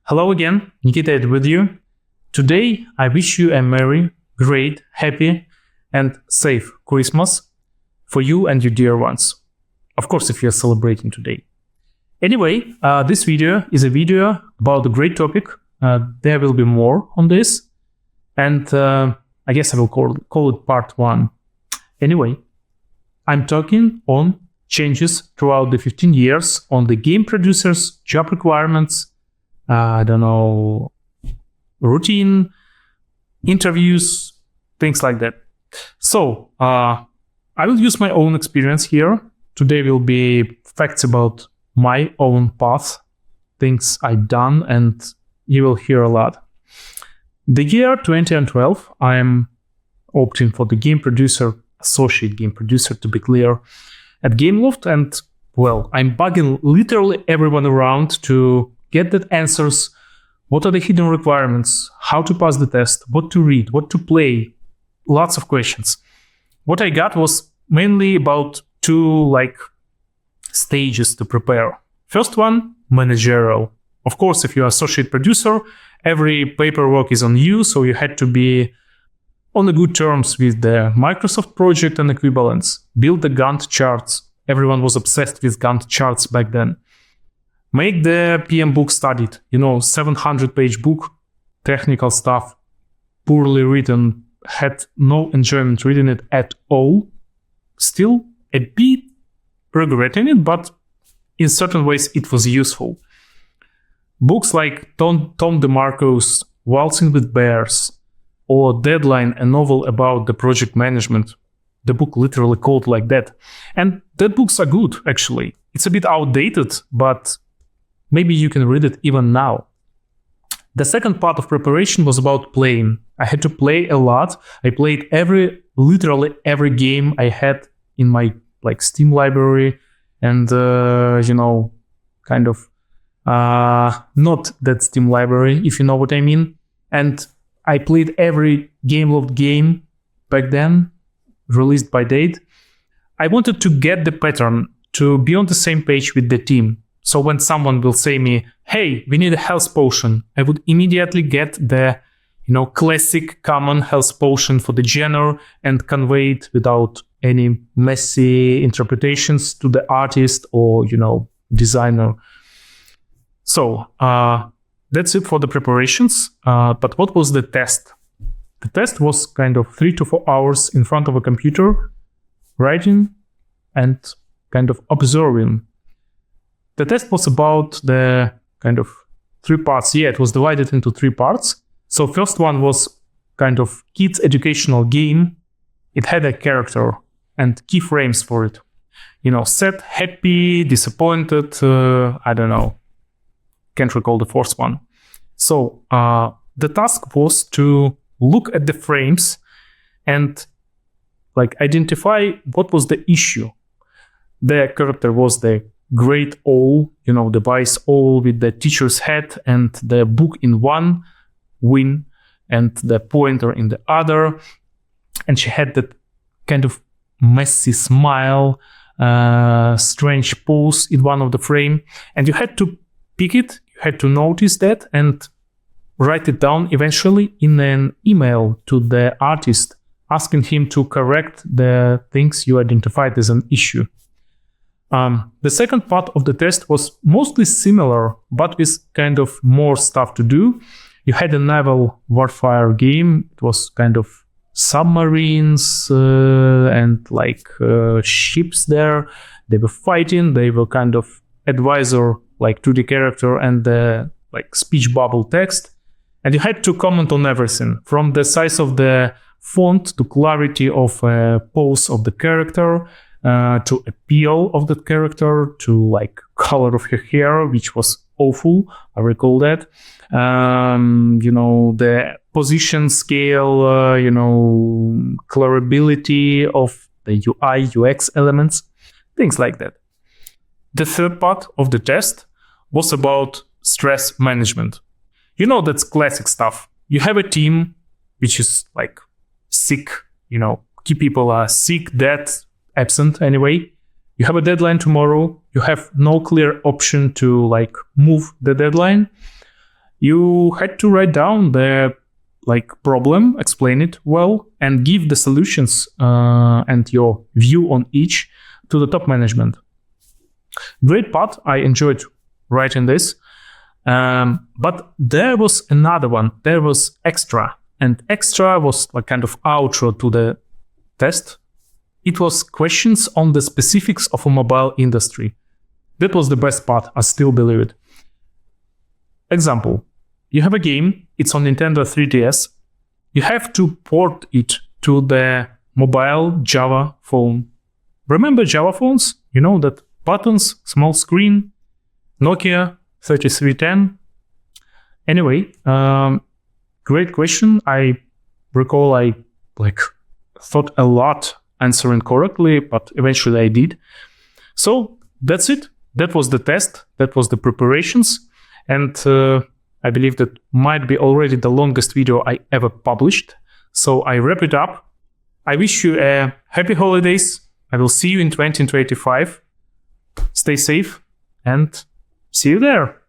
Hello again, Nikita with you. Today, I wish you a merry, great, happy, and safe Christmas for you and your dear ones. Of course, if you're celebrating today. Anyway, this video is a video about a great topic. There will be more on this. And I guess I will call it part 1. Anyway, I'm talking on changes throughout the 15 years on the game producers, job requirements, routine, interviews, things like that. So I will use my own experience here. Today will be facts about my own path, things I've done, and you will hear a lot. The year 2012, I am opting for the game producer, associate game producer to be clear, at Gameloft, and well, I'm bugging literally everyone around to get the answers. What are the hidden requirements? How to pass the test? What to read? What to play? Lots of questions. What I got was mainly about 2 stages to prepare. First one, managerial. Of course, if you're associate producer, every paperwork is on you, so you had to be on the good terms with the Microsoft project and equivalents. Build the Gantt charts. Everyone was obsessed with Gantt charts back then. Make the PM book studied, 700-page book, technical stuff, poorly written, had no enjoyment reading it at all. Still a bit regretting it, but in certain ways it was useful. Books like Tom DeMarco's Waltzing with Bears or Deadline, a novel about the project management. The book literally called like that. And that books are good, actually. It's a bit outdated, but maybe you can read it even now. The second part of preparation was about playing. I had to play a lot. I played literally every game I had in my Steam library, and not that Steam library, if you know what I mean. And I played every Gameloft game back then, released by date. I wanted to get the pattern, to be on the same page with the team. So when someone will say me, hey, we need a health potion, I would immediately get the, classic common health potion for the genre and convey it without any messy interpretations to the artist or, designer. So that's it for the preparations. But what was the test? The test was kind of 3 to 4 hours in front of a computer, writing and kind of observing. The test was about the kind of 3 parts. Yeah, it was divided into 3 parts. So first one was kind of kids' educational game. It had a character and keyframes for it. Sad, happy, disappointed, can't recall the fourth one. So the task was to look at the frames and identify what was the issue. The character was the great owl, the wise owl with the teacher's hat and the book in one wing and the pointer in the other. And she had that kind of messy smile, strange pose in one of the frame. And you had to pick it, you had to notice that and write it down eventually in an email to the artist, asking him to correct the things you identified as an issue. The second part of the test was mostly similar, but with kind of more stuff to do. You had a naval warfare game. It was kind of submarines and ships there. They were fighting. They were kind of advisor to the character and the speech bubble text. And you had to comment on everything, from the size of the font to clarity of pose of the character, to appeal of the character, to color of her hair, which was awful. I recall that. The position scale, clarability of the UI, UX elements, things like that. The third part of the test was about stress management. That's classic stuff. You have a team which is sick, key people are sick, dead, absent anyway. You have a deadline tomorrow. You have no clear option to move the deadline. You had to write down the problem, explain it well, and give the solutions and your view on each to the top management. Great part. I enjoyed writing this. But there was another one. There was extra. And extra was like kind of outro to the test. It was questions on the specifics of a mobile industry. That was the best part. I still believe it. Example. You have a game. It's on Nintendo 3DS. You have to port it to the mobile Java phone. Remember Java phones? You know that buttons, small screen, Nokia 3310. Anyway, great question. I recall I thought a lot answering correctly, but eventually I did. So that's it. That was the test. That was the preparations. And I believe that might be already the longest video I ever published. So I wrap it up. I wish you a happy holidays. I will see you in 2025. Stay safe and see you there.